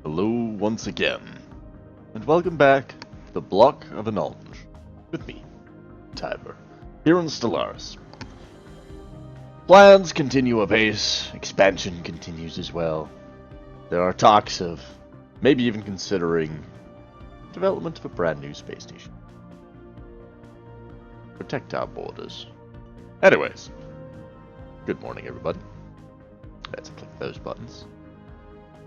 Hello once again, and welcome back to the Block of Knowledge with me, Tiber, here on Stellaris. Plans continue apace, expansion continues as well. There are talks of maybe even considering development of a brand new space station. Protect our borders. Anyways, good morning everybody. Let's click those buttons.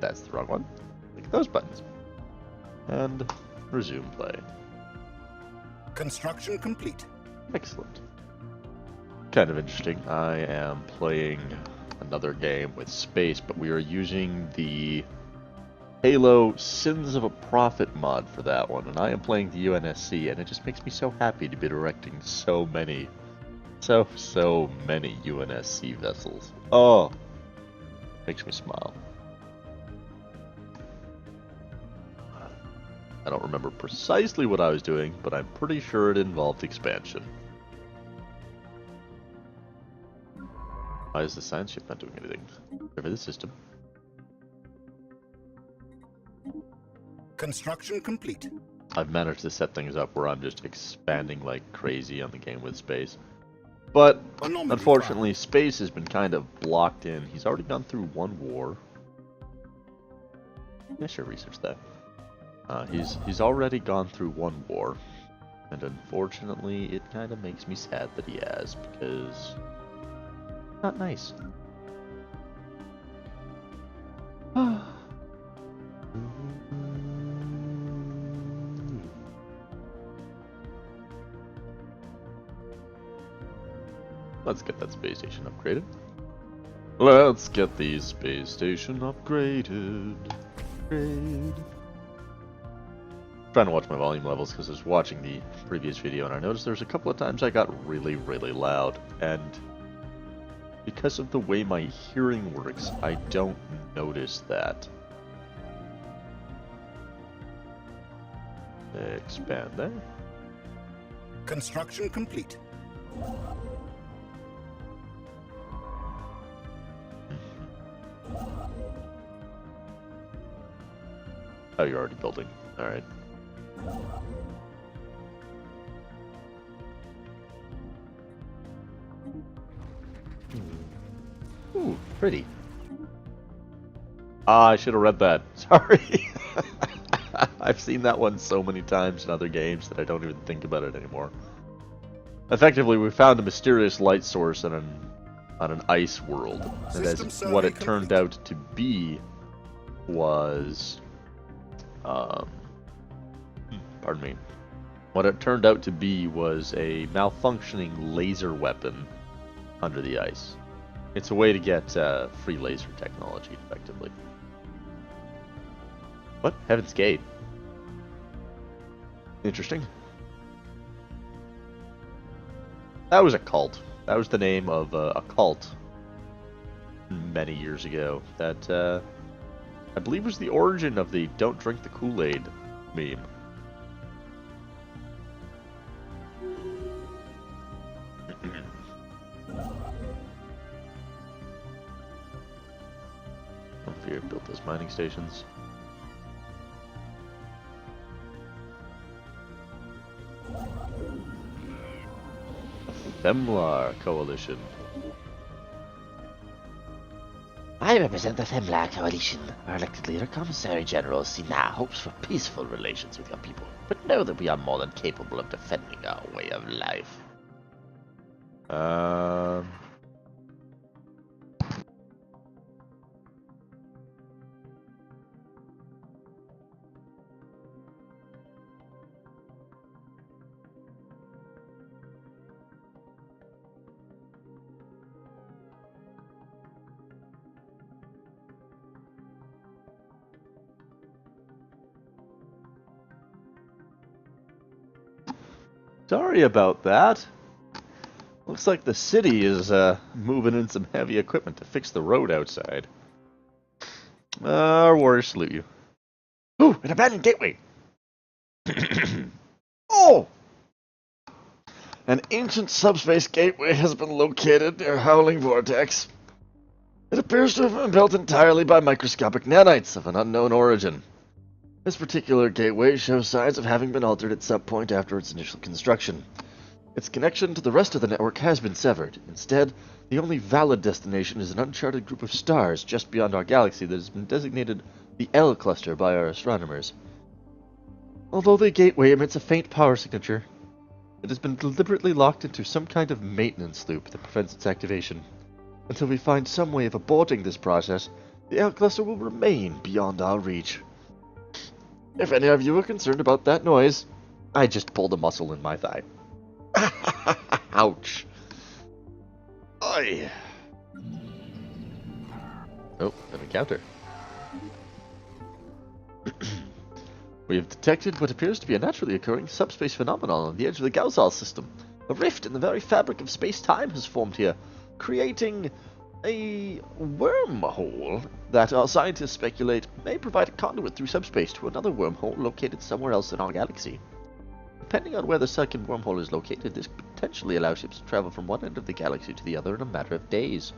That's the wrong one. Click those buttons. And resume play. Construction complete. Excellent. Kind of interesting. I am playing another game with space, but we are using the Halo Sins of a Prophet mod for that one, and I am playing the UNSC, and it just makes me so happy to be directing so many UNSC vessels. Oh, makes me smile. I don't remember precisely what I was doing, but I'm pretty sure it involved expansion. Why is the science ship not doing anything? Over the system. Construction complete. I've managed to set things up where I'm just expanding like crazy on the game with space. But unfortunately, space has been kind of blocked in. He's already gone through one war. I should research that. He's already gone through one war, and unfortunately, it kind of makes me sad that he has, because not nice. Let's get that space station upgraded. Let's get the space station upgraded. Trying to watch my volume levels because I was watching the previous video and I noticed there's a couple of times I got really loud, and because of the way my hearing works, I don't notice that. Expand there. Construction complete. Oh, you're already building. Alright. Ooh, pretty. Ah, I should have read that. Sorry. I've seen that one so many times in other games that I don't even think about it anymore. Effectively, we found a mysterious light source on an ice world, and as what it turned out to be was, pardon me. What it turned out to be was a malfunctioning laser weapon under the ice. It's a way to get free laser technology, effectively. What? Heaven's Gate. Interesting. That was a cult. That was the name of a cult many years ago that I believe was the origin of the "Don't drink the Kool-Aid" meme. Don't fear, built those mining stations. Femlar Coalition. I represent the Femlar Coalition. Our elected leader, Commissary General Sina, hopes for peaceful relations with your people, but know that we are more than capable of defending our way of life. Sorry about that. Looks like the city is moving in some heavy equipment to fix the road outside. Our warriors salute you. Ooh, an abandoned gateway! Oh! An ancient subspace gateway has been located near Howling Vortex. It appears to have been built entirely by microscopic nanites of an unknown origin. This particular gateway shows signs of having been altered at some point after its initial construction. Its connection to the rest of the network has been severed. Instead, the only valid destination is an uncharted group of stars just beyond our galaxy that has been designated the L cluster by our astronomers. Although the gateway emits a faint power signature, it has been deliberately locked into some kind of maintenance loop that prevents its activation. Until we find some way of aborting this process, the L cluster will remain beyond our reach. If any of you are concerned about that noise, I just pulled a muscle in my thigh. Ouch. Oy. Oh, an encounter. We have detected what appears to be a naturally occurring subspace phenomenon on the edge of the Gausal system. A rift in the very fabric of space-time has formed here, creating a wormhole that our scientists speculate may provide a conduit through subspace to another wormhole located somewhere else in our galaxy. Depending on where the second wormhole is located, this could potentially allow ships to travel from one end of the galaxy to the other in a matter of days.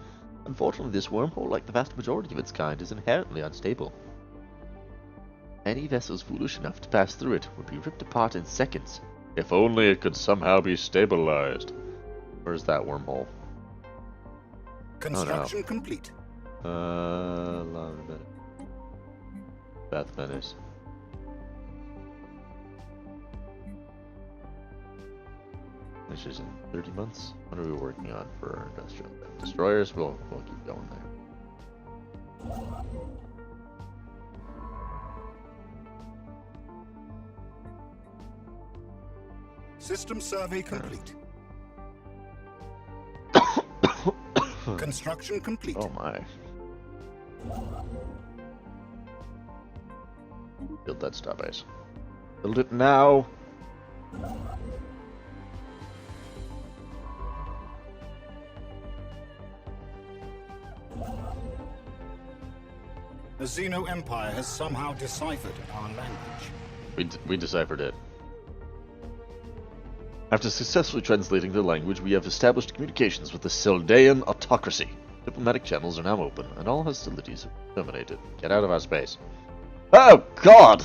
Unfortunately, this wormhole, like the vast majority of its kind, is inherently unstable. Any vessels foolish enough to pass through it would be ripped apart in seconds. If only it could somehow be stabilized. Where's that wormhole? Construction complete. Beth Venice. Which is in 30 months. What are we working on for our industrial destroyers? We'll keep going there. System survey complete. Construction complete. Oh my. Build that starbase. Build it now. The Xeno Empire has somehow deciphered our language. We deciphered it. After successfully translating the language, we have established communications with the Sildaean autocracy. Diplomatic channels are now open, and all hostilities have been terminated. Get out of our space. Oh, God!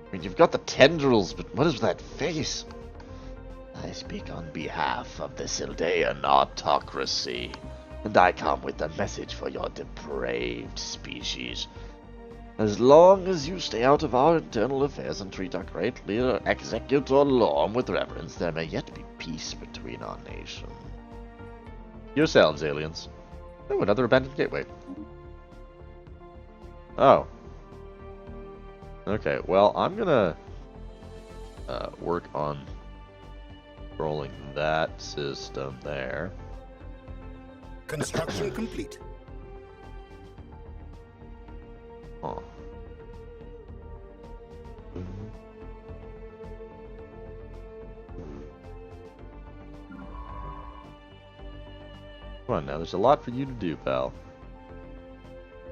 I mean, you've got the tendrils, but what is that face? I speak on behalf of the Sildaean autocracy, and I come with a message for your depraved species. As long as you stay out of our internal affairs and treat our great leader, Executor Lorm, with reverence, there may yet be peace between our nations. Yourselves, aliens. Oh, another abandoned gateway. Oh. Okay, well, I'm gonna work on controlling that system there. Construction complete. Huh. Come on now, there's a lot for you to do, pal.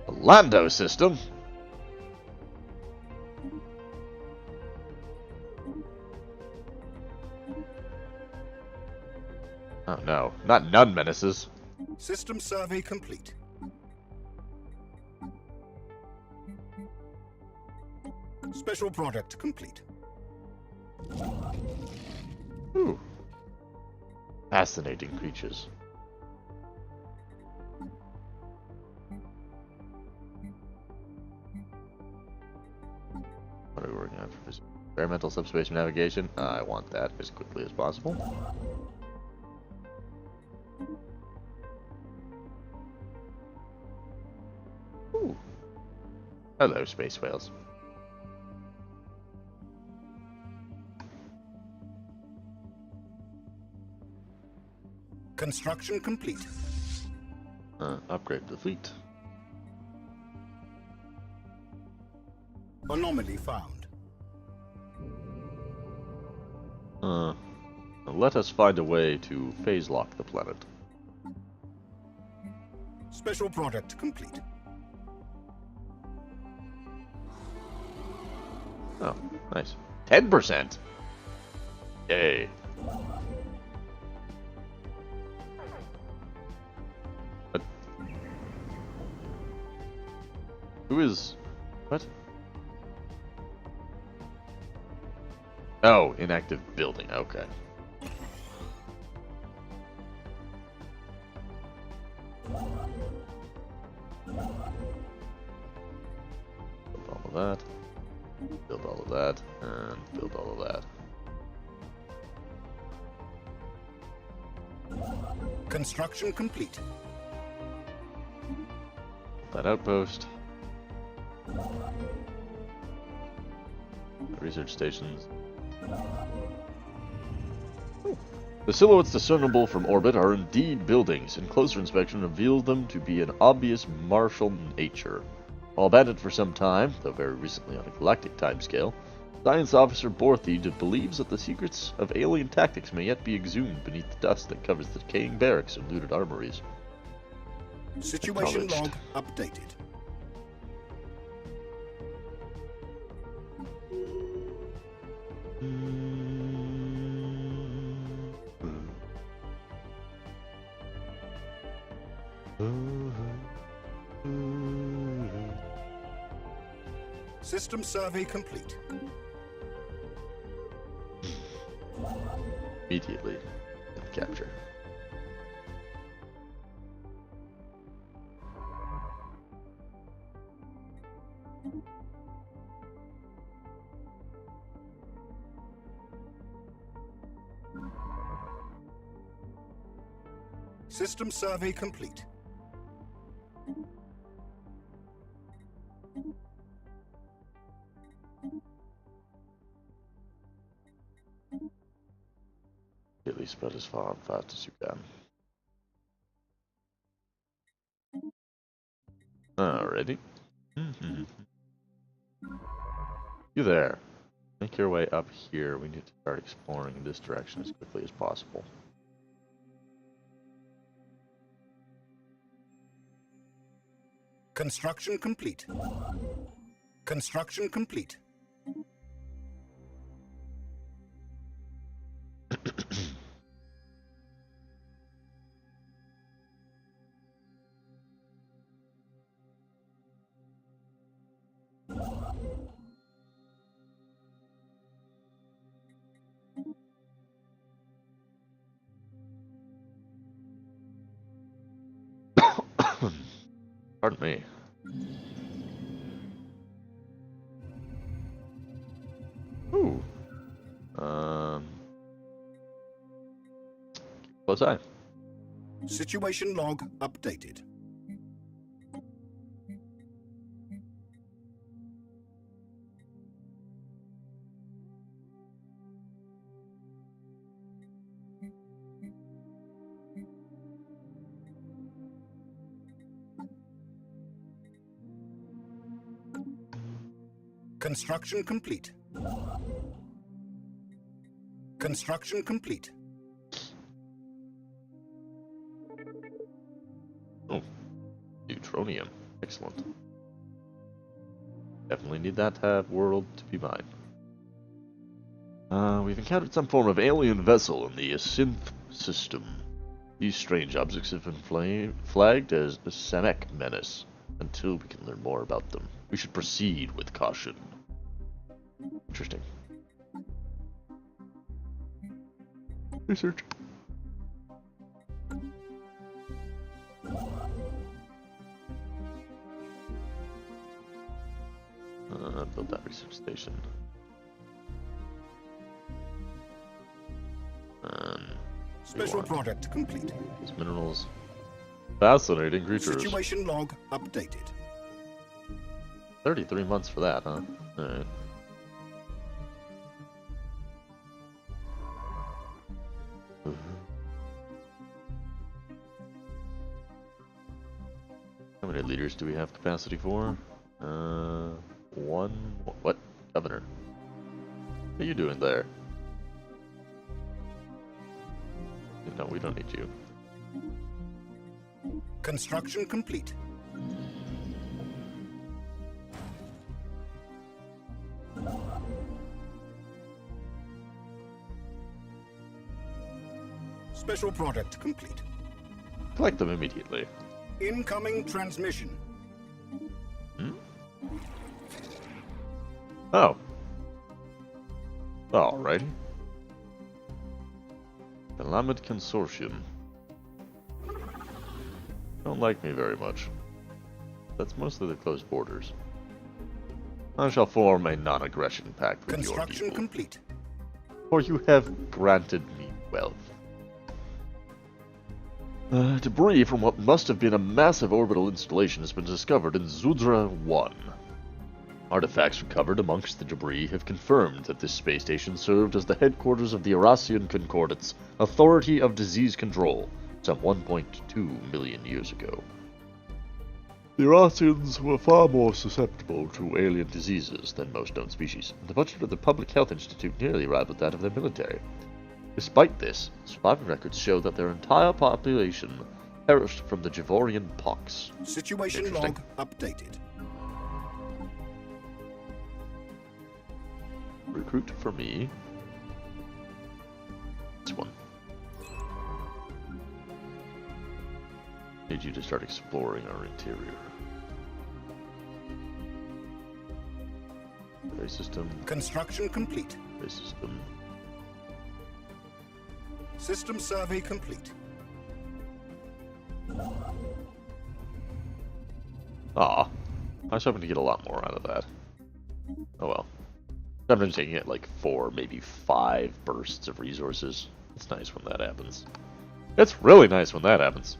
The Lando system? Oh no, not none menaces. System survey complete. Special product complete. Ooh. Fascinating creatures. What are we working on for this? Experimental subspace navigation? I want that as quickly as possible. Ooh. Hello, space whales. Construction complete. Upgrade the fleet. Anomaly found. Let us find a way to phase lock the planet. Special product complete. Oh, nice. 10%! Yay. Who is... What? Oh, inactive building. Okay. Build all of that. Build all of that. And build all of that. Construction complete. That outpost. Research stations. The silhouettes discernible from orbit are indeed buildings, and closer inspection reveals them to be an obvious martial nature. While abandoned for some time, though very recently on a galactic timescale, Science Officer Borthy believes that the secrets of alien tactics may yet be exhumed beneath the dust that covers the decaying barracks and looted armories. Situation log updated. System survey complete. Immediately. Capture. System survey complete. At least spread as far and fast as you can. Alrighty. You there. Make your way up here. We need to start exploring in this direction as quickly as possible. Construction complete. Construction complete. Pardon me. Ooh. Close eye. Situation log updated. Construction complete. Construction complete. Oh, neutronium. Excellent. Definitely need that world to be mine. We've encountered some form of alien vessel in the synth system. These strange objects have been flagged as a Samek menace. Until we can learn more about them, we should proceed with caution. Interesting. Research. Build that research station. Special product complete. These minerals. Fascinating creatures. Situation log updated. 33 months for that, huh? Alright. How many leaders do we have capacity for? One. What? Governor. What are you doing there? No, we don't need you. Construction complete. Special product complete. Collect them immediately. Incoming transmission. Oh. Alrighty. Calamid Consortium. Don't like me very much. That's mostly the close borders. I shall form a non-aggression pact with your Construction people. complete. For you have granted me wealth. Debris from what must have been a massive orbital installation has been discovered in Zudra 1. Artifacts recovered amongst the debris have confirmed that this space station served as the headquarters of the Eurasian Concordance, Authority of Disease Control, some 1.2 million years ago. The Eurasians were far more susceptible to alien diseases than most known species, and the budget of the Public Health Institute nearly rivaled that of their military. Despite this, surviving records show that their entire population perished from the Javorian pox. Situation log updated. Recruit for me. This one. Need you to start exploring our interior. Base system. Construction complete. Base system. System survey complete. Ah, I was hoping to get a lot more out of that. Oh well. Sometimes taking it like 4, maybe 5 bursts of resources. It's nice when that happens. It's really nice when that happens.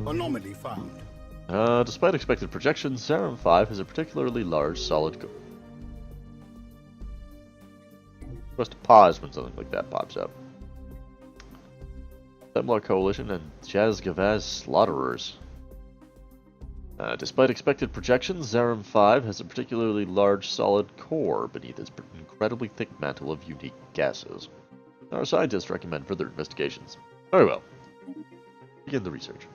Anomaly found. Despite expected projections, Serum 5 has a particularly large solid core. Supposed to pause when something like that pops up. Semlar Coalition and Jazgavaz Slaughterers. Despite expected projections, Zerum 5 has a particularly large solid core beneath its incredibly thick mantle of unique gases. Our scientists recommend further investigations. Very well. Begin the research.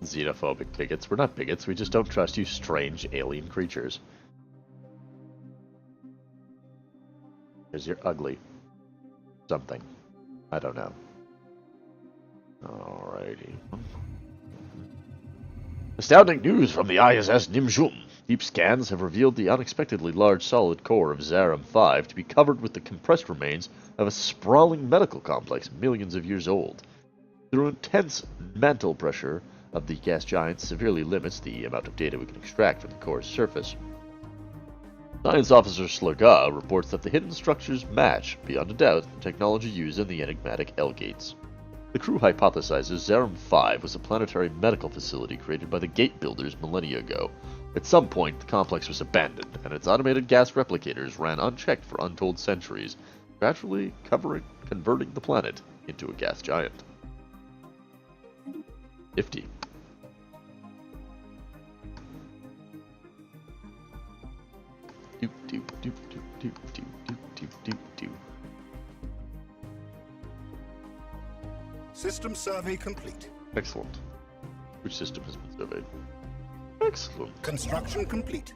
Xenophobic bigots. We're not bigots, we just don't trust you strange alien creatures. Because you're ugly. Something. I don't know. Alrighty. Astounding news from the ISS Nimjum. Deep scans have revealed the unexpectedly large solid core of Zarum 5 to be covered with the compressed remains of a sprawling medical complex millions of years old. Through intense mantle pressure of the gas giant severely limits the amount of data we can extract from the core's surface. Science Officer Slurga reports that the hidden structures match, beyond a doubt, the technology used in the enigmatic L-gates. The crew hypothesizes Zerum 5 was a planetary medical facility created by the Gate Builders millennia ago. At some point, the complex was abandoned, and its automated gas replicators ran unchecked for untold centuries, gradually converting the planet into a gas giant. 50. System survey complete. Excellent. Which system has been surveyed? Excellent. Construction complete.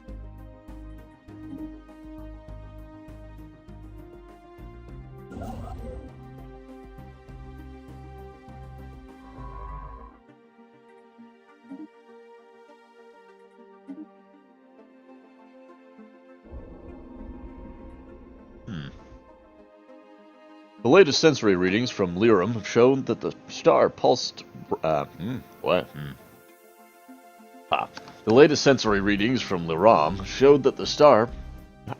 The latest sensory readings from Lyrum have shown that the star pulsed... The latest sensory readings from Lyram showed that the star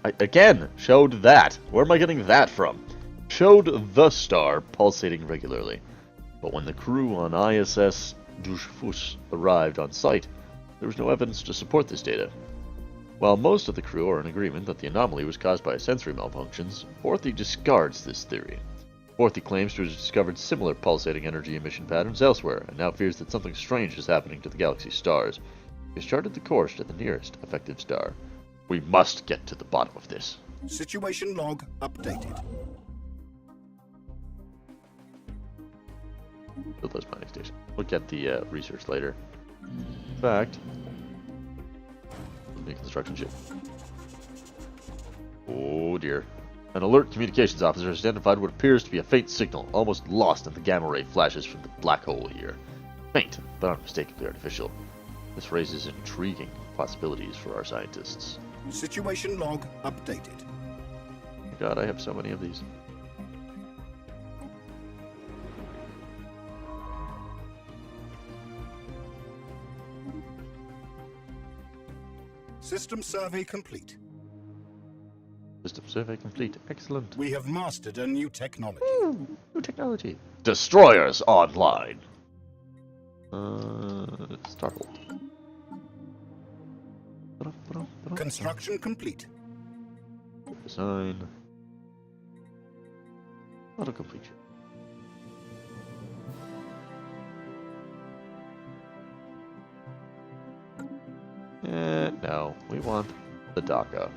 Again, showed that. Where am I getting that from? Showed the star pulsating regularly. But when the crew on ISS Dushfus arrived on site, there was no evidence to support this data. While most of the crew are in agreement that the anomaly was caused by sensory malfunctions, Forthy discards this theory. Forthy claims to have discovered similar pulsating energy emission patterns elsewhere, and now fears that something strange is happening to the galaxy's stars. He has charted the course to the nearest effective star. We must get to the bottom of this. Situation log updated. Build those mining stations. We'll get the research later. In fact, the construction ship. Oh dear. An alert communications officer has identified what appears to be a faint signal, almost lost in the gamma ray flashes from the black hole here. Faint, but unmistakably artificial. This raises intriguing possibilities for our scientists. Situation log updated. God, I have so many of these. System survey complete. System survey complete. Excellent. We have mastered a new technology. Ooh, new technology. Destroyers online. Startled. Construction complete. Design. Auto completion. No, we want the DACA.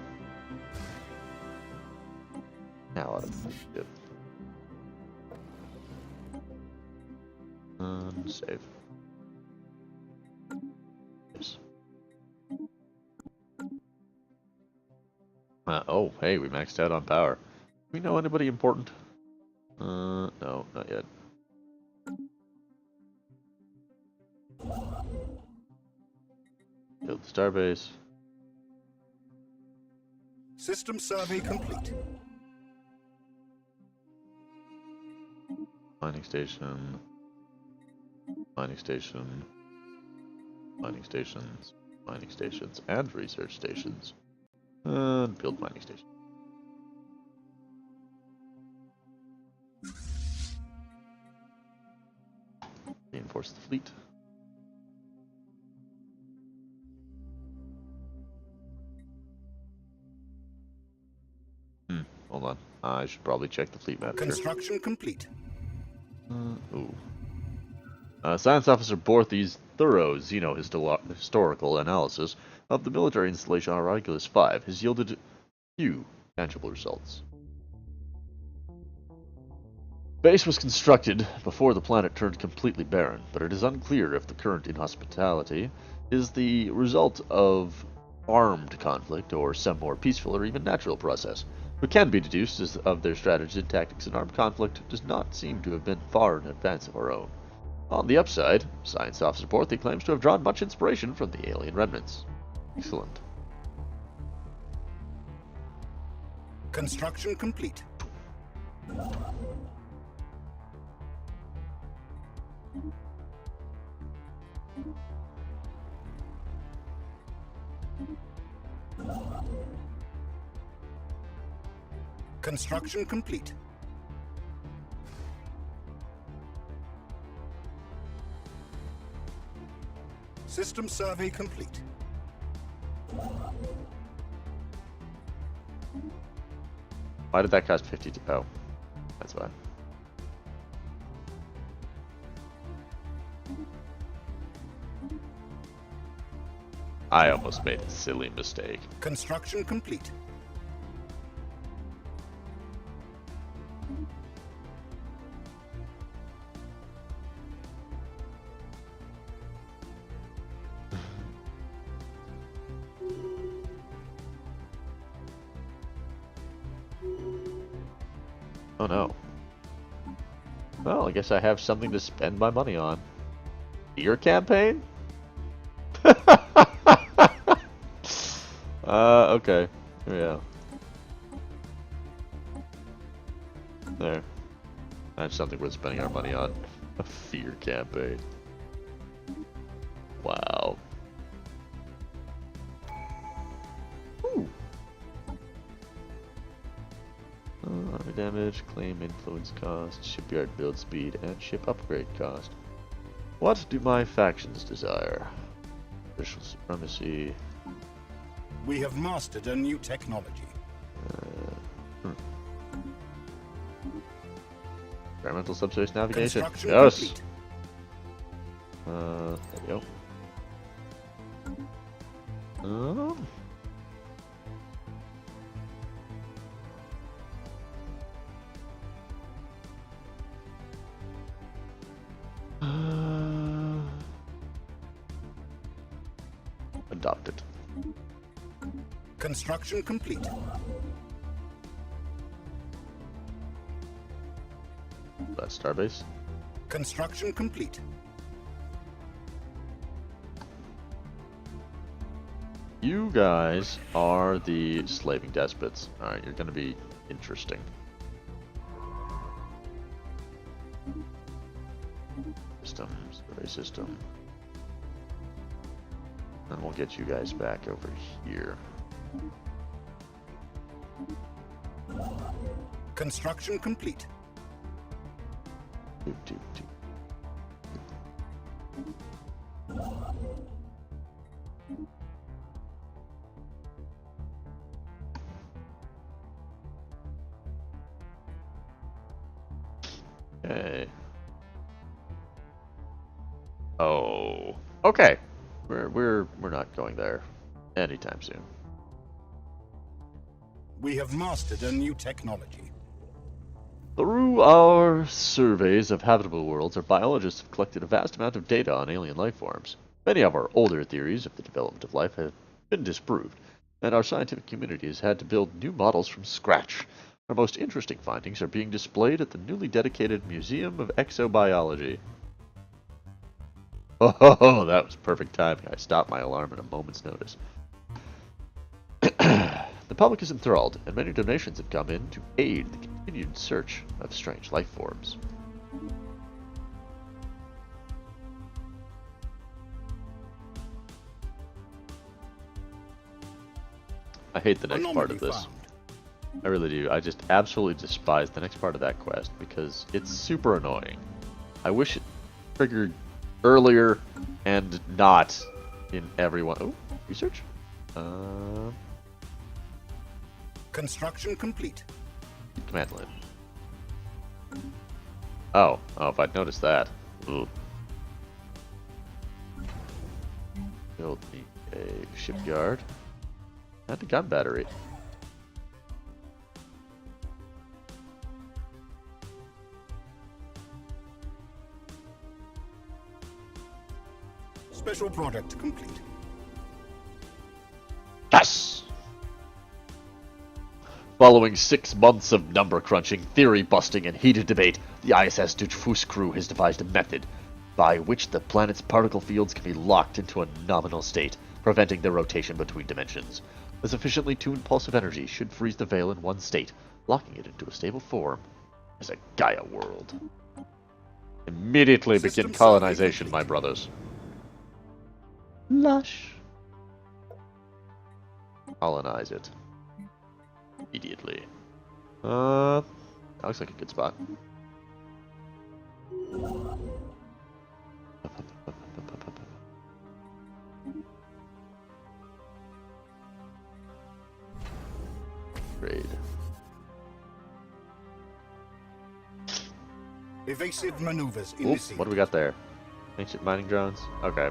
Now auto completion. Save. Yes. Oh, hey, we maxed out on power. Do we know anybody important? No, not yet. Build the starbase. System survey complete. Mining station. Mining station. Mining stations. Mining stations. And research stations. And build mining station. Reinforce the fleet. Hold on. I should probably check the fleet manager. Construction complete. Science Officer Borthy's thorough xeno-historical analysis of the military installation on Regulus 5 has yielded few tangible results. Base was constructed before the planet turned completely barren, but it is unclear if the current inhospitality is the result of armed conflict or some more peaceful or even natural process. What can be deduced is of their strategies and tactics in armed conflict does not seem to have been far in advance of our own. On the upside, Science Officer Porthy claims to have drawn much inspiration from the alien remnants. Excellent. Construction complete. Construction complete. System survey complete. Why did that cost 50? Oh, that's why. I almost made a silly mistake. Construction complete. Oh no. Well, I guess I have something to spend my money on. Your campaign? Okay. Here we go. There. That's something worth spending our money on. A fear campaign. Wow. Ooh. Army damage, claim influence cost, shipyard build speed, and ship upgrade cost. What do my factions desire? Official supremacy. We have mastered a new technology. Environmental subspace navigation. Construction Yes. complete. There we go. Adopted. Construction complete. That's Starbase. Construction complete. You guys are the slaving despots. Alright, you're gonna be interesting. System, survey system. And we'll get you guys back over here. Construction complete. Doop, doop, doop. Okay. Oh. Okay. We're not going there anytime soon. We have mastered a new technology. Through our surveys of habitable worlds, our biologists have collected a vast amount of data on alien life forms. Many of our older theories of the development of life have been disproved, and our scientific community has had to build new models from scratch. Our most interesting findings are being displayed at the newly dedicated Museum of Exobiology. Oh, that was perfect timing. I stopped my alarm at a moment's notice. The public is enthralled, and many donations have come in to aid the continued search of strange life forms. I hate the next part of this. Anomaly found. I really do. I just absolutely despise the next part of that quest because it's super annoying. I wish it triggered earlier and not in everyone. Oh, research? Construction complete. Command line. Oh, if I'd noticed that. Ooh. Build me a shipyard and a gun battery. Special product complete. Yes! Following 6 months of number crunching, theory busting, and heated debate, the ISS Duchfus crew has devised a method by which the planet's particle fields can be locked into a nominal state, preventing their rotation between dimensions. A sufficiently tuned pulse of energy should freeze the veil in one state, locking it into a stable form as a Gaia world. Immediately begin System colonization, survey my complete. brothers. Lush. Colonize it. Immediately. That looks like a good spot. Trade. Evasive maneuvers Oop, initiated. what do we got there? Ancient mining drones? Okay.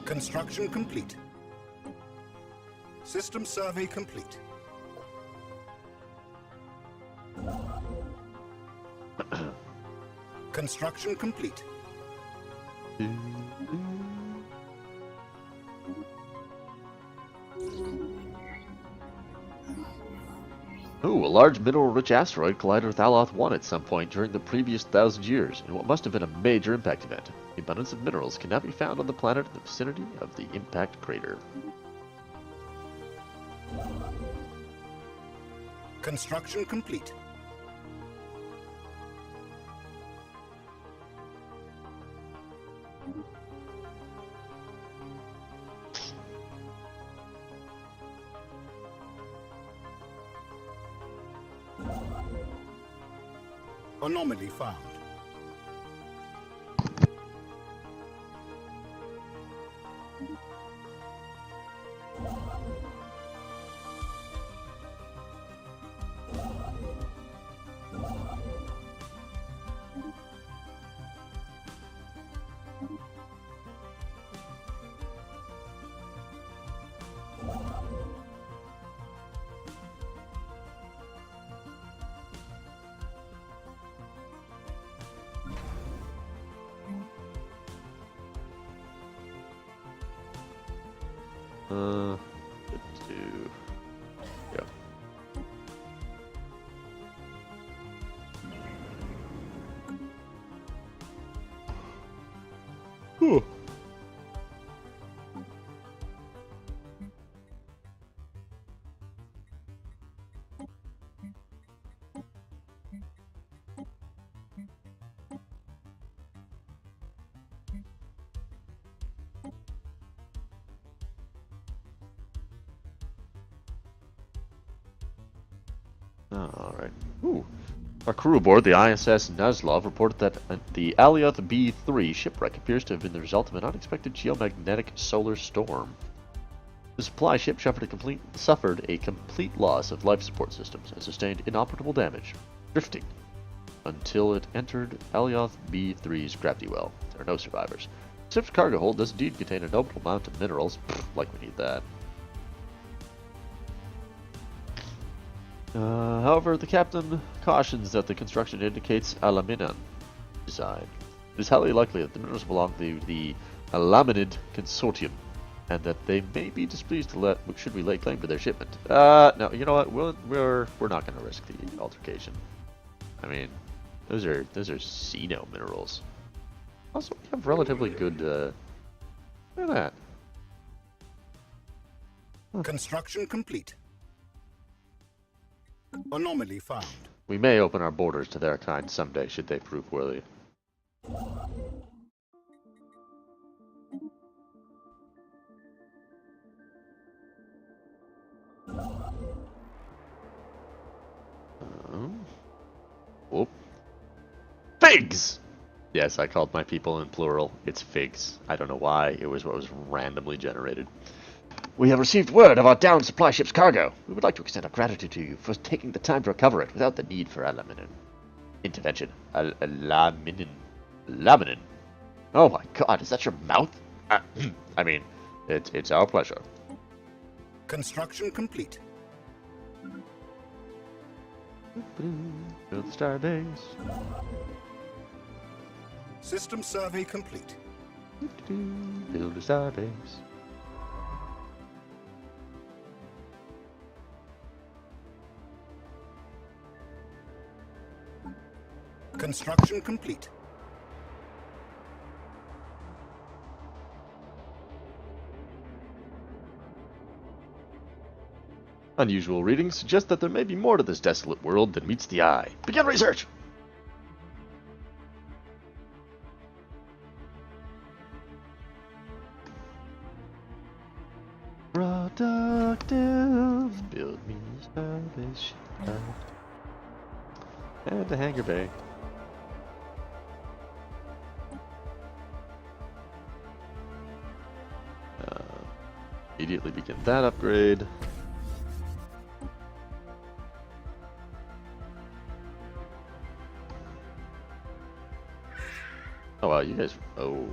Construction complete. System survey complete. Construction complete. Ooh, a large mineral-rich asteroid collided with Aloth 1 at some point during the previous 1,000 years, in what must have been a major impact event. The abundance of minerals can now be found on the planet in the vicinity of the impact crater. Construction complete. Anomaly found. Yep. Whew. Alright. Ooh. Our crew aboard the ISS Nazlov reported that the Alioth B-3 shipwreck appears to have been the result of an unexpected geomagnetic solar storm. The supply ship suffered a complete loss of life support systems and sustained inoperable damage, drifting until it entered Alioth B-3's gravity well. There are no survivors. The ship's cargo hold does indeed contain a notable amount of minerals. Like we need that. However, the captain cautions that the construction indicates Alaminan design. It is highly likely that the minerals belong to the Alaminid Consortium, and that they may be displeased should we lay claim to their shipment. No, you know what? We're not going to risk the altercation. I mean, those are Xeno minerals. Also, we have relatively good. Look at that. Huh. Construction complete. Anomaly found. We may open our borders to their kind someday, should they prove worthy. Whoop. Figs! Yes, I called my people in plural. It's figs. I don't know why. It was what was randomly generated. We have received word of our downed supply ship's cargo. We would like to extend our gratitude to you for taking the time to recover it without the need for Alaminin intervention. Alaminin. Oh my god, is that your mouth? I mean, it's our pleasure. Construction complete. Build the starbase. System survey complete. Build a starbase. Construction complete. Unusual readings suggest that there may be more to this desolate world than meets the eye. Begin research! Productive. Build me a starbase. And a hangar bay. Immediately begin that upgrade. Oh wow, you guys. Oh,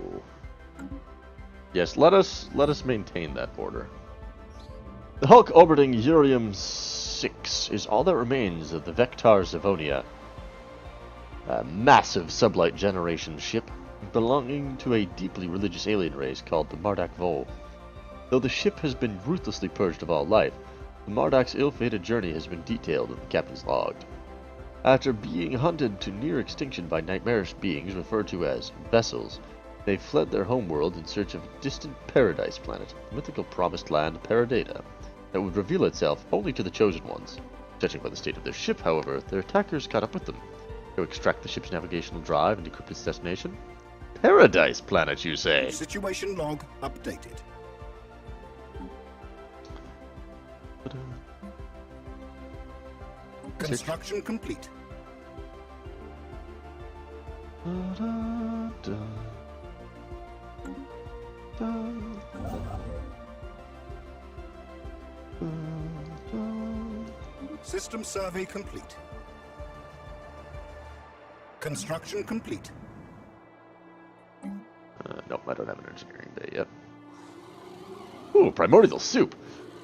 yes. Let us maintain that border. The Hulk orbiting Urium 6 is all that remains of the Vectar Zavonia, a massive sublight generation ship belonging to a deeply religious alien race called the Mardak Vol. Though the ship has been ruthlessly purged of all life, the Mardak's ill-fated journey has been detailed in the captain's log. After being hunted to near extinction by nightmarish beings referred to as vessels, they fled their homeworld in search of a distant paradise planet, the mythical promised land Paradata, that would reveal itself only to the chosen ones. Judging by the state of their ship, however, their attackers caught up with them. To extract the ship's navigational drive and decrypt its destination? Paradise planet, you say? Situation log updated. Construction complete. System survey complete. Construction complete. Nope, I don't have an engineering bay yet. Ooh, primordial soup!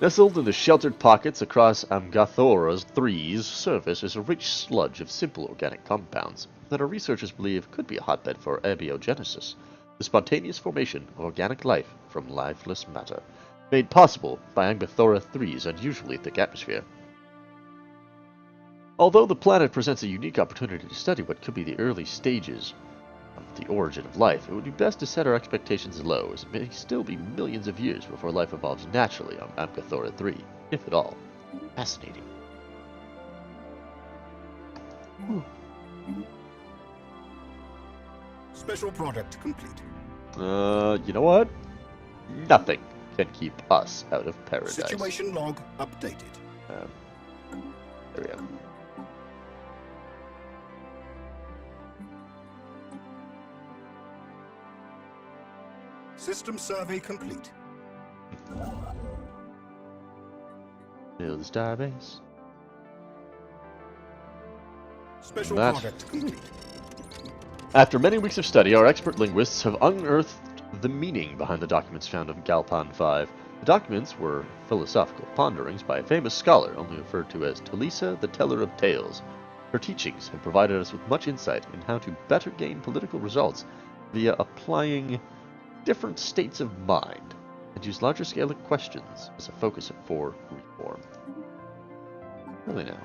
Nestled in the sheltered pockets across Amgathora's 3's surface is a rich sludge of simple organic compounds that our researchers believe could be a hotbed for abiogenesis, the spontaneous formation of organic life from lifeless matter, made possible by Amgathora 3's unusually thick atmosphere. Although the planet presents a unique opportunity to study what could be the early stages of the origin of life, it would be best to set our expectations low, as it may still be millions of years before life evolves naturally on Amgathora 3, if at all. Fascinating. Special product complete. You know what? Nothing can keep us out of paradise. Situation log updated. There we go. System survey complete. Build the starbase. Special That- product complete. After many weeks of study, our expert linguists have unearthed the meaning behind the documents found on Galpan 5. The documents were philosophical ponderings by a famous scholar, only referred to as Talisa, the Teller of Tales. Her teachings have provided us with much insight in how to better gain political results via applying different states of mind and use larger scale questions as a focus for reform. Really now.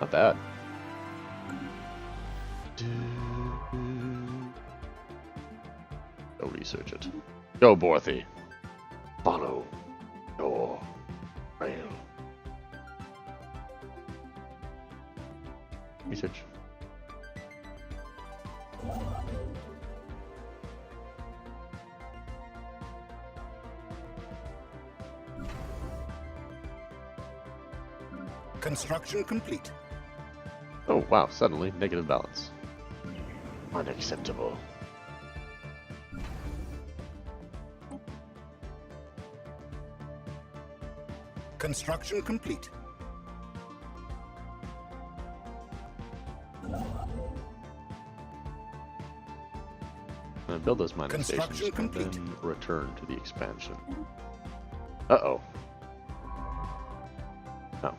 Not bad. Go research it. Go, Borthy. Follow your trail. Research. Construction complete. Oh, wow, suddenly negative balance. Unacceptable. Construction complete. Build those mining Construction stations complete. and then return to the expansion. Uh-oh. Oh.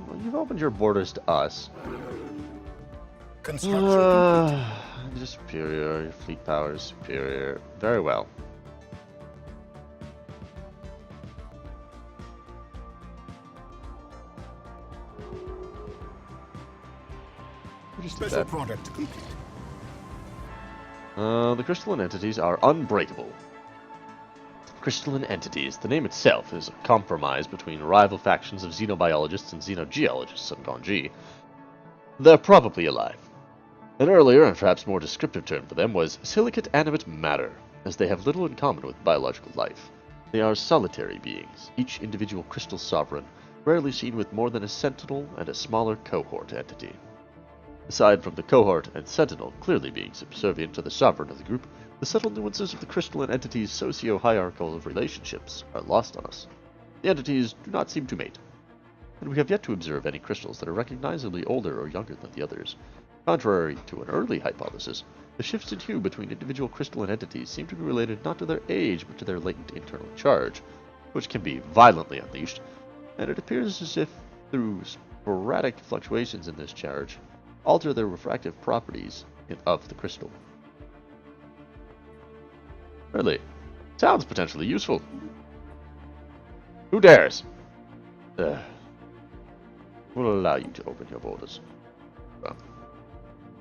Well, you've opened your borders to us. Construction complete. You're superior. Your fleet power is superior. Very well. We just did Special that. product complete. The crystalline entities are unbreakable. Crystalline entities. The name itself is a compromise between rival factions of xenobiologists and xenogeologists on Gonji. They're probably alive. An earlier and perhaps more descriptive term for them was silicate animate matter, as they have little in common with biological life. They are solitary beings, each individual crystal sovereign, rarely seen with more than a sentinel and a smaller cohort entity. Aside from the cohort and sentinel clearly being subservient to the sovereign of the group, the subtle nuances of the crystalline entities' socio-hierarchical relationships are lost on us. The entities do not seem to mate, and we have yet to observe any crystals that are recognizably older or younger than the others. Contrary to an early hypothesis, the shifts in hue between individual crystalline entities seem to be related not to their age but to their latent internal charge, which can be violently unleashed, and it appears as if, through sporadic fluctuations in this charge, alter their refractive properties of the crystal. Really? Sounds potentially useful. Who dares? We'll allow you to open your borders. Well,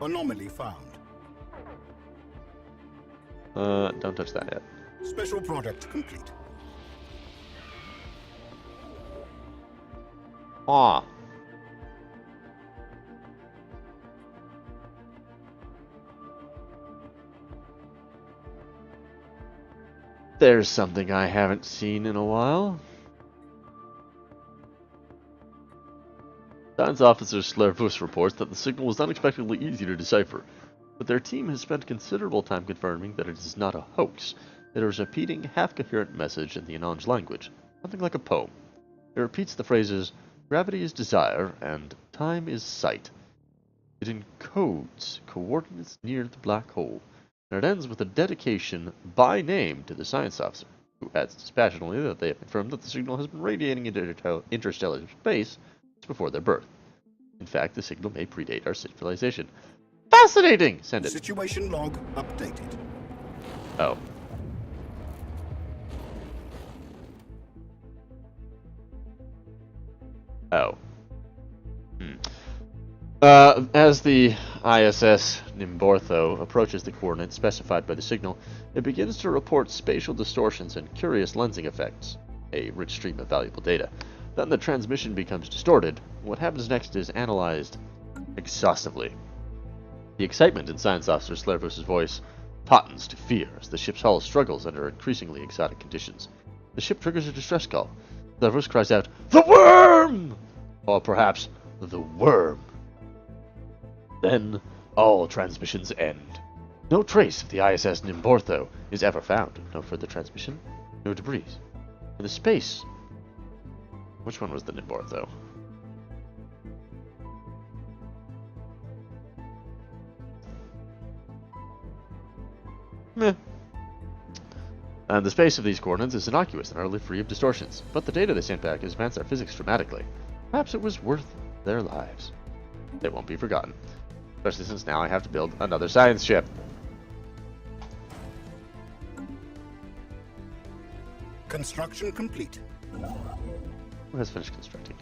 Anomaly found. don't touch that yet. Special product complete. Ah. There's something I haven't seen in a while. Science Officer Stellaris reports that the signal was unexpectedly easy to decipher, but their team has spent considerable time confirming that it is not a hoax. It is a repeating, half-coherent message in the Ananj language, something like a poem. It repeats the phrases, "Gravity is desire," and "Time is sight." It encodes coordinates near the black hole, and it ends with a dedication by name to the science officer, who adds dispassionately that they have confirmed that the signal has been radiating into interstellar space since before their birth. In fact, the signal may predate our civilization. Fascinating! Send it. Situation log updated. Oh. Oh. As the ISS Nimbortho approaches the coordinates specified by the signal, it begins to report spatial distortions and curious lensing effects, a rich stream of valuable data. Then the transmission becomes distorted. What happens next is analyzed exhaustively. The excitement in Science Officer Stellaris' voice tautens to fear as the ship's hull struggles under increasingly exotic conditions. The ship triggers a distress call. Stellaris cries out, "The worm!" Or perhaps, "The worm." Then, all transmissions end. No trace of the ISS Nimbortho is ever found. No further transmission, no debris. In the space... Which one was the Nimbortho? Meh. And the space of these coordinates is innocuous and utterly free of distortions, but the data they sent back has advanced our physics dramatically. Perhaps it was worth their lives. They won't be forgotten. Especially since now I have to build another science ship. Construction complete. Who has finished constructing?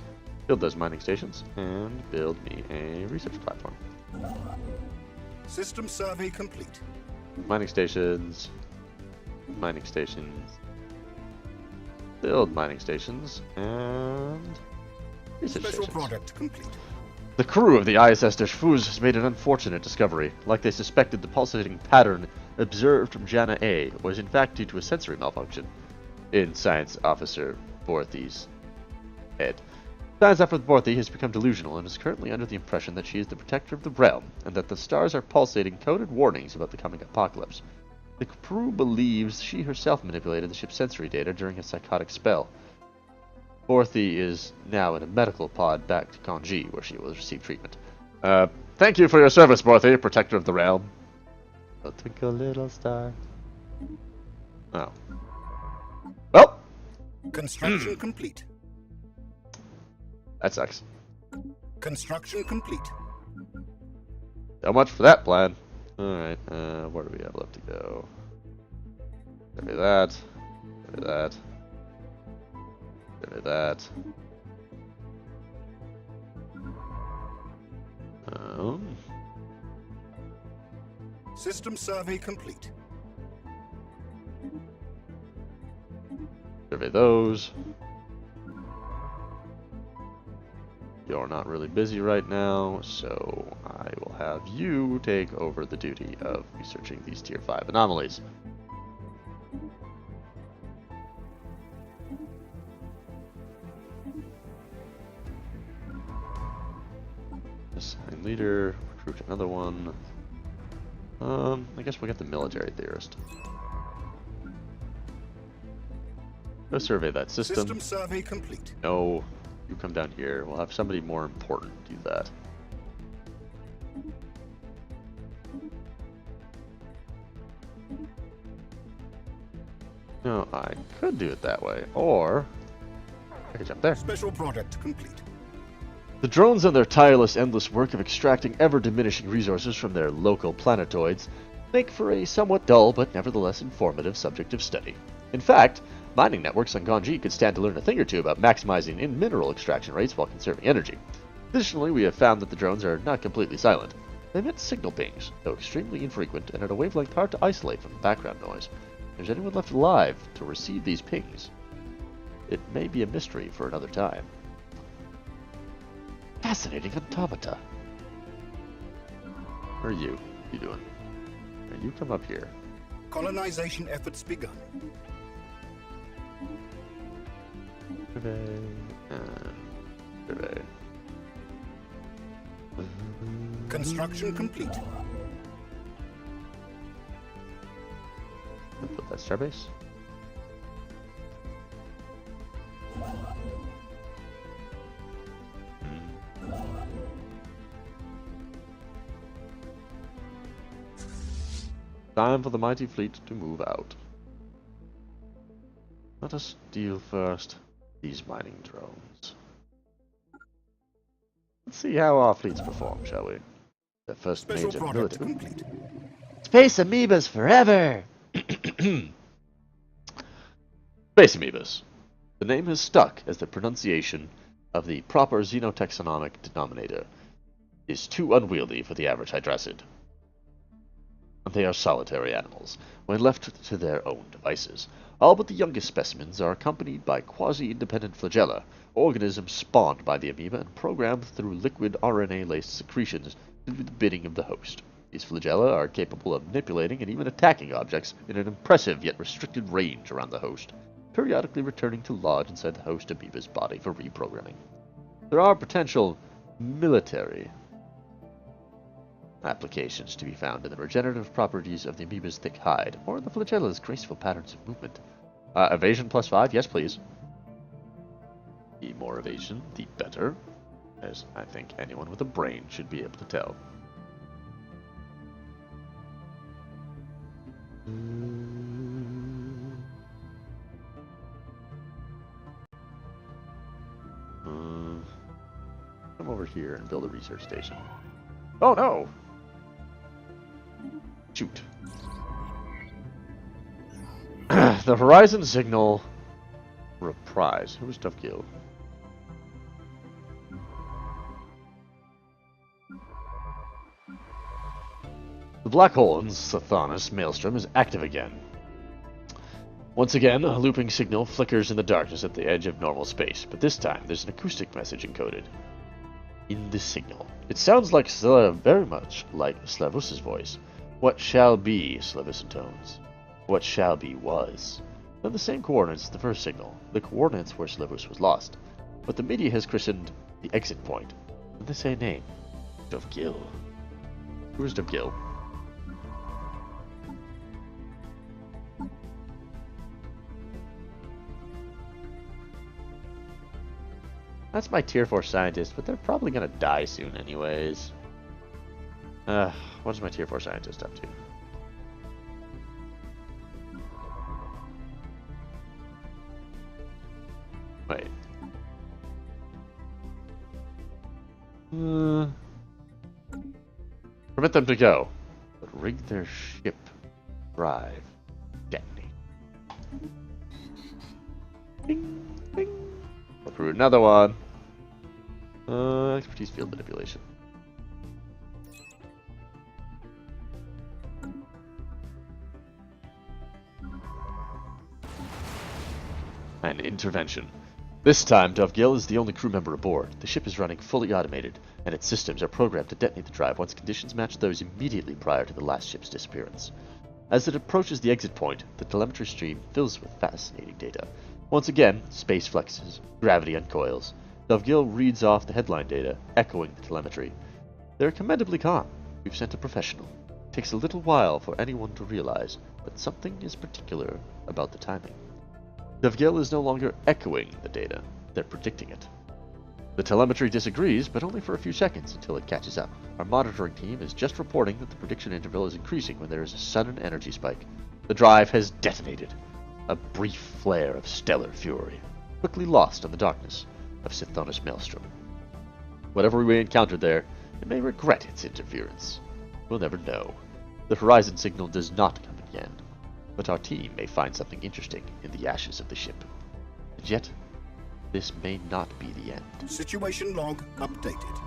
Build those mining stations and build me a research platform. System survey complete. Mining stations. Mining stations. Build mining stations and research Special stations. product complete. The crew of the ISS Deschfuz has made an unfortunate discovery. Like they suspected, the pulsating pattern observed from Jana A was in fact due to a sensory malfunction in Science Officer Borthy's head. Science Officer Borthy has become delusional and is currently under the impression that she is the protector of the realm and that the stars are pulsating coded warnings about the coming apocalypse. The crew believes she herself manipulated the ship's sensory data during a psychotic spell. Borthy is now in a medical pod back to Kanji, where she will receive treatment. Thank you for your service, Borthy, protector of the realm. A twinkle little star. Oh. Well! Construction complete. That sucks. Construction complete. So much for that plan. Alright, where do we have left to go? Give me that. Give me that. Give me that. System survey complete. Survey those. You're not really busy right now, so I will have you take over the duty of researching these Tier 5 anomalies. Assign leader, recruit another one. I guess we'll get the military theorist. Go survey that system. System survey complete. No, you come down here. We'll have somebody more important do that. No, I could do it that way, or I could jump there. Special product complete. The drones and their tireless, endless work of extracting ever-diminishing resources from their local planetoids make for a somewhat dull but nevertheless informative subject of study. In fact, mining networks on Ganji could stand to learn a thing or two about maximizing mineral extraction rates while conserving energy. Additionally, we have found that the drones are not completely silent. They emit signal pings, though extremely infrequent and at a wavelength hard to isolate from the background noise. If there's anyone left alive to receive these pings, it may be a mystery for another time. Fascinating automata. Where are you? What are you doing? Now you come up here. Colonization efforts begun. Survey. Survey. Construction complete. Put that starbase. Time for the mighty fleet to move out. Let us deal first these mining drones. Let's see how our fleets perform, shall we? The first Special major product military. complete. Space amoebas forever! Space amoebas. The name has stuck as the pronunciation of the proper xenotaxonomic denominator is too unwieldy for the average hydracid. They are solitary animals, when left to their own devices. All but the youngest specimens are accompanied by quasi-independent flagella, organisms spawned by the amoeba and programmed through liquid RNA-laced secretions to do the bidding of the host. These flagella are capable of manipulating and even attacking objects in an impressive yet restricted range around the host, periodically returning to lodge inside the host amoeba's body for reprogramming. There are potential military applications to be found in the regenerative properties of the amoeba's thick hide, or the flagella's graceful patterns of movement. Evasion +5, yes please. The more evasion, the better, as I think anyone with a brain should be able to tell. Come over here and build a research station. Oh no! Shoot. The Horizon Signal Reprise. Who was Dovegil? The black hole in Stellaris Maelstrom is active again. Once again, a looping signal flickers in the darkness at the edge of normal space, but this time there's an acoustic message encoded in the signal. It sounds like very much like Slavus's voice. What shall be, Slavus intones. What shall be was. They're the same coordinates as the first signal, the coordinates where Slavus was lost, but the media has christened the exit point. And they say name. Dovegil. Who is Dovegil? That's my tier 4 scientist, but they're probably gonna die soon anyways. What is my tier 4 scientist up to? Wait. Permit them to go, but rig their ship. Drive. Detonate. Bing, bing. Recruit another one. Expertise field manipulation. And intervention. This time, Dovegil is the only crew member aboard. The ship is running fully automated, and its systems are programmed to detonate the drive once conditions match those immediately prior to the last ship's disappearance. As it approaches the exit point, the telemetry stream fills with fascinating data. Once again, space flexes, gravity uncoils. Dovegil reads off the headline data, echoing the telemetry. They're commendably calm. We've sent a professional. It takes a little while for anyone to realize, but something is particular about the timing. Dovegil is no longer echoing the data, they're predicting it. The telemetry disagrees, but only for a few seconds until it catches up. Our monitoring team is just reporting that the prediction interval is increasing when there is a sudden energy spike. The drive has detonated. A brief flare of stellar fury, quickly lost in the darkness of Stellaris Maelstrom. Whatever we encountered there, it may regret its interference. We'll never know. The Horizon signal does not come again, but our team may find something interesting in the ashes of the ship. And yet, this may not be the end. Situation log updated.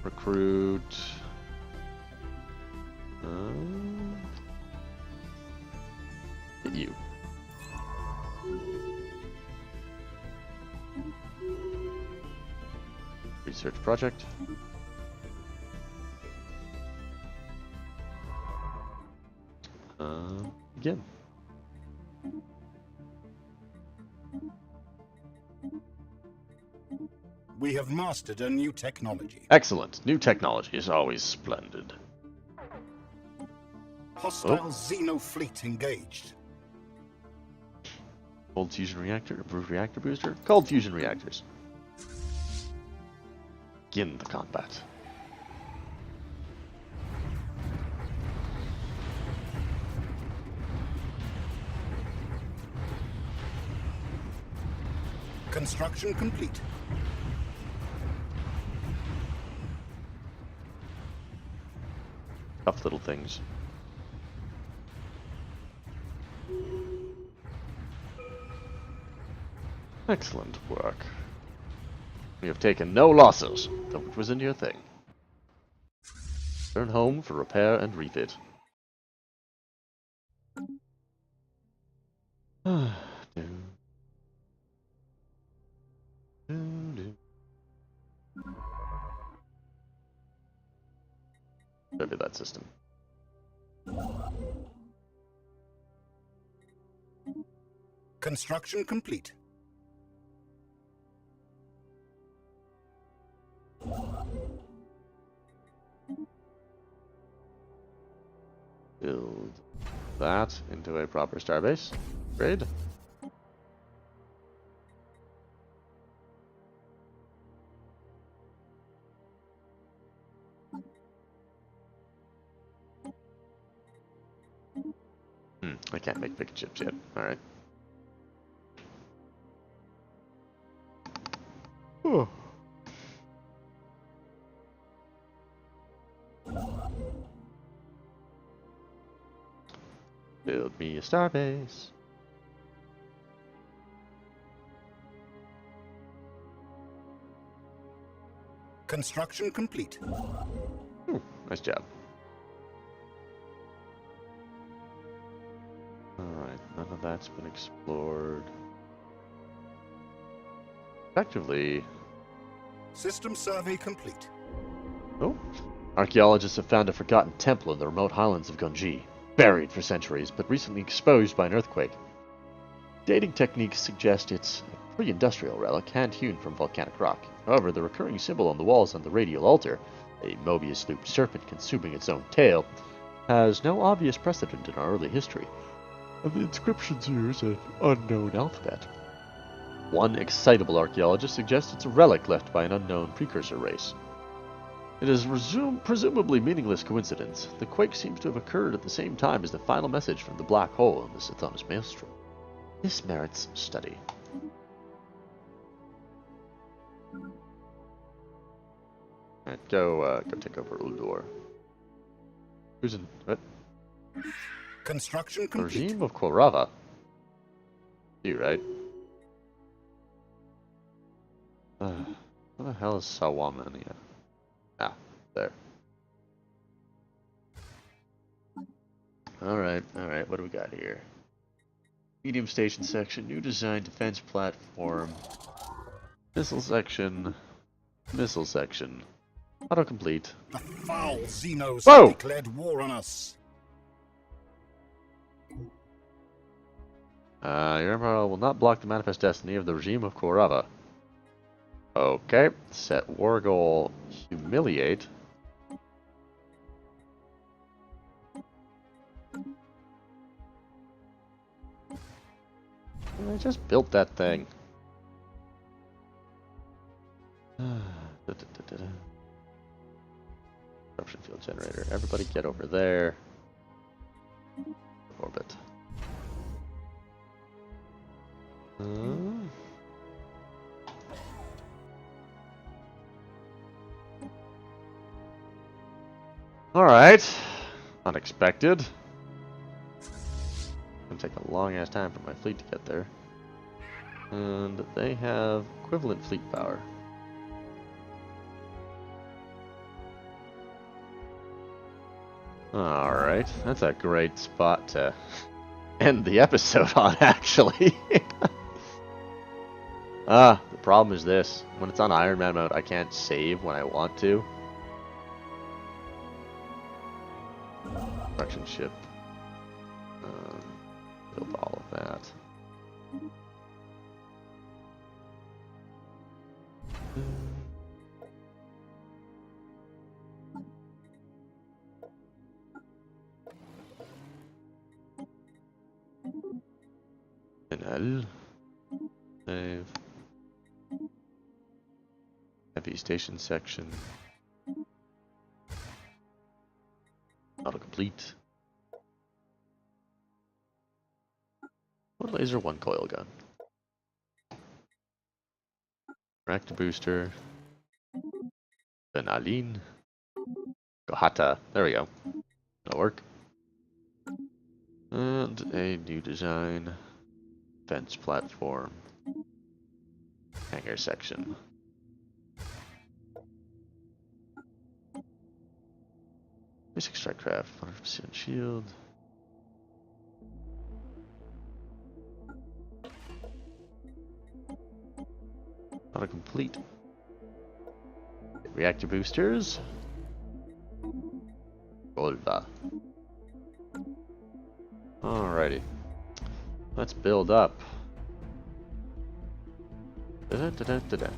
Recruit. Hit you. Research project. Again. We have mastered a new technology. Excellent. New technology is always splendid. Hostile Xeno fleet engaged. Cold fusion reactor, improved reactor booster. Cold fusion reactors. Begin the combat. Construction complete. Tough little things. Excellent work. We have taken no losses, though it was a near thing. Return home for repair and refit. Maybe that system. Construction complete. Build that into a proper starbase. Great. I can't make big chips yet. Alright. Oh. Build me a starbase. Construction complete. Ooh, nice job. Alright, none of that's been explored. Effectively... System survey complete. Oh. Archaeologists have found a forgotten temple in the remote highlands of Gonji. Buried for centuries, but recently exposed by an earthquake. Dating techniques suggest it's a pre-industrial relic hand-hewn from volcanic rock. However, the recurring symbol on the walls on the radial altar, a Mobius-looped serpent consuming its own tail, has no obvious precedent in our early history, and the inscriptions use an unknown alphabet. One excitable archaeologist suggests it's a relic left by an unknown precursor race. It is presumably meaningless coincidence. The quake seems to have occurred at the same time as the final message from the black hole in the Sithonus Maelstrom. This merits study. Alright, go take over Uldor. Who's in... what? Construction The complete. regime of Korava. You, right? What the hell is Sawamania? Ah, there. Alright, what do we got here? Medium station section, new design, defense platform, missile section, autocomplete. The foul Xenos Whoa! have declared war on us. Your Emperor will not block the manifest destiny of the regime of Korava. Okay, set war goal, humiliate. I just built that thing. Corruption field generator. Everybody get over there. Orbit. Alright. Unexpected. Gonna take a long ass time for my fleet to get there. And they have equivalent fleet power. Alright, that's a great spot to end the episode on, actually. The problem is this. When it's on Iron Man mode, I can't save when I want to. Production ship. Build all of that. And save. Heavy station section. Autocomplete. One laser, one coil gun. Reactor booster. Benaline. Gohata. There we go. That'll work. And a new design. Fence platform. Hangar section. Basic strike craft. 100% shield. Autocomplete. Reactor boosters. Volva. Alrighty. Let's build up. Da-da-da-da-da-da.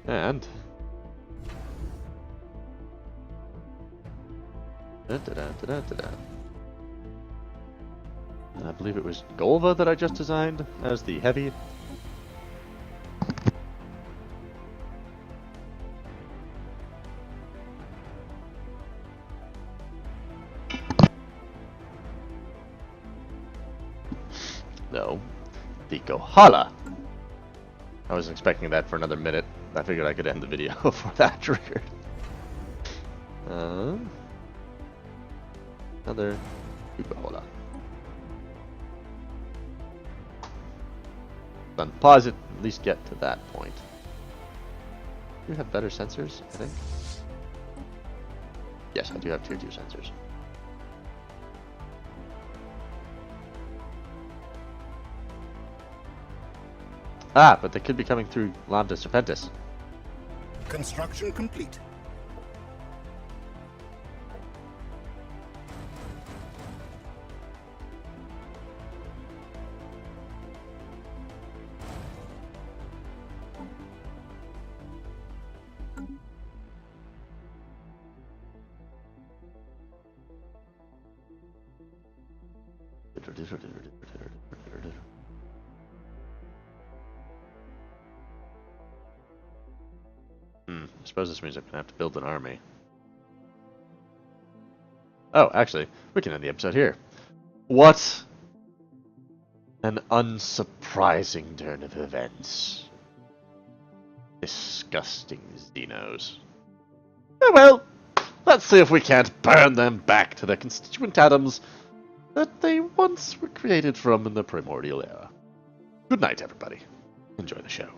And da-da-da-da-da-da. I believe it was Golva that I just designed as the heavy. No, the Gohala. I wasn't expecting that for another minute. I figured I could end the video before that triggered. Another Gohala. Then pause it, at least get to that point. Do you have better sensors, I think? Yes, I do have tier 2 sensors. Ah, but they could be coming through Lambda Serpentis. Construction complete. I suppose this means I'm gonna have to build an army. Oh, actually, we can end the episode here. What an unsurprising turn of events. Disgusting Xenos. Oh well, let's see if we can't burn them back to their constituent atoms that they once were created from in the primordial era. Good night, everybody. Enjoy the show.